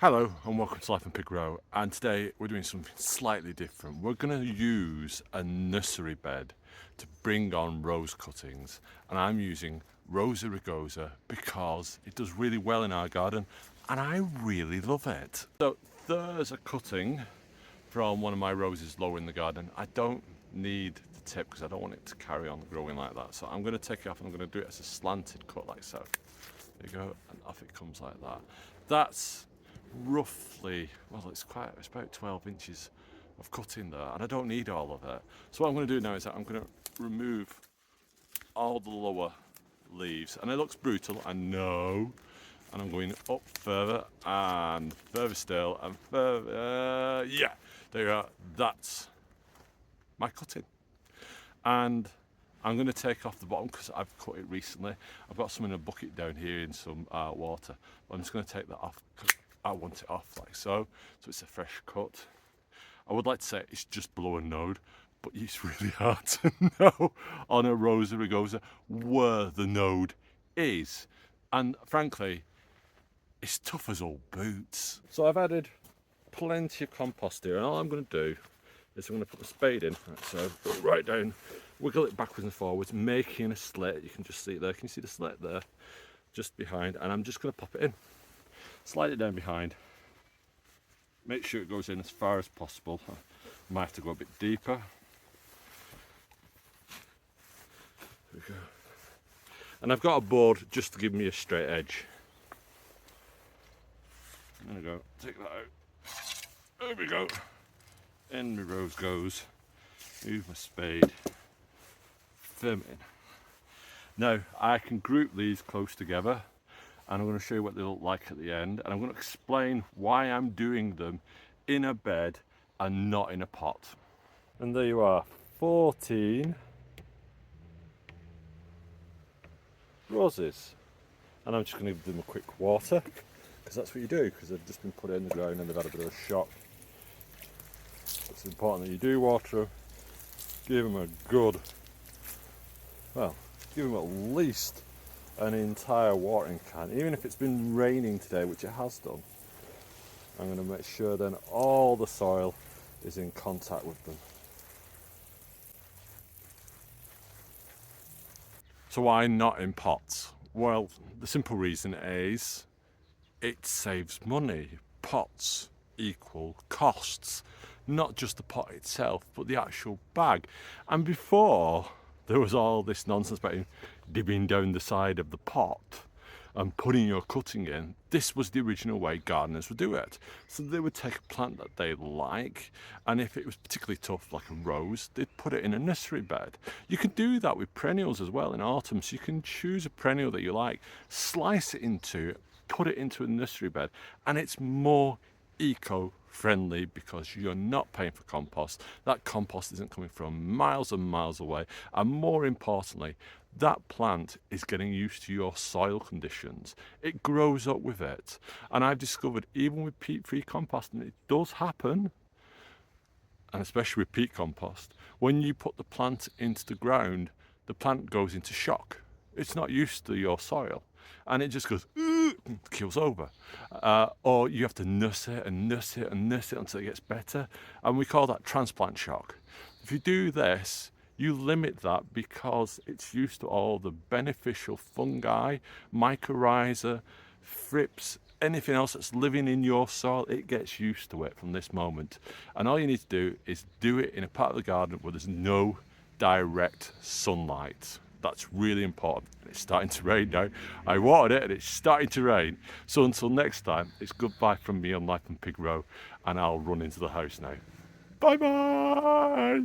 Hello and welcome to Life in Pig Row, and today we're doing something slightly different. We're going to use a nursery bed to bring on rose cuttings, and I'm using Rosa rugosa because it does really well in our garden and I really love it. So there's a cutting from one of my roses lower in the garden. I don't need the tip because I don't want it to carry on growing like that, so I'm going to take it off and I'm going to do it as a slanted cut like so. There you go, and off it comes like that. That's roughly, well, it's about 12 inches of cutting there, and I don't need all of it. So what I'm going to do now is that I'm going to remove all the lower leaves, and it looks brutal, I know, and I'm going up further and further still and further. Yeah, there you are. That's my cutting, and I'm going to take off the bottom because I've cut it recently. I've got some in a bucket down here in some water. But I'm just going to take that off because I want it off like so. So it's a fresh cut. I would like to say it's just below a node, but it's really hard to know on a Rosa rugosa where the node is. And frankly, it's tough as old boots. So I've added plenty of compost here, and all I'm going to do is I'm going to put the spade in, like so, put it right down, wiggle it backwards and forwards, making a slit. You can just see it there. Can you see the slit there? Just behind, and I'm just going to pop it in. Slide it down behind. Make sure it goes in as far as possible. I might have to go a bit deeper. There we go. And I've got a board just to give me a straight edge. There we go. Take that out. There we go. In my rose goes. Move my spade. Firm it in. Now I can group these close together, and I'm going to show you what they look like at the end, and I'm going to explain why I'm doing them in a bed and not in a pot. And there you are, 14 roses, and I'm just going to give them a quick water because that's what you do, because they've just been put in the ground and they've had a bit of a shock. It's important that you do water them. Give them a good, well, give them at least an entire watering can, even if it's been raining today, which it has done. I'm going to make sure then all the soil is in contact with them. So why not in pots? Well, the simple reason is it saves money. Pots equal costs, not just the pot itself, but the actual bag. And before there was all this nonsense about dibbing down the side of the pot and putting your cutting in, this was the original way gardeners would do it. So they would take a plant that they like, and if it was particularly tough, like a rose, they'd put it in a nursery bed. You can do that with perennials as well in autumn. So you can choose a perennial that you like, slice it into, put it into a nursery bed, and it's more eco-friendly because you're not paying for compost. That compost isn't coming from miles and miles away, and more importantly, that plant is getting used to your soil conditions. It grows up with it, and I've discovered even with peat-free compost, and it does happen, and especially with peat compost, when you put the plant into the ground, the plant goes into shock. It's not used to your soil, and it just goes kills over, or you have to nurse it and nurse it and nurse it until it gets better, and we call that transplant shock. If you do this, you limit that because it's used to all the beneficial fungi, mycorrhiza, thrips, anything else that's living in your soil. It gets used to it from this moment, and all you need to do is do it in a part of the garden where there's no direct sunlight. That's really important. It's starting to rain now. I watered it and it's starting to rain. So until next time, it's goodbye from me on Life in Pig Row, and I'll run into the house now. Bye bye.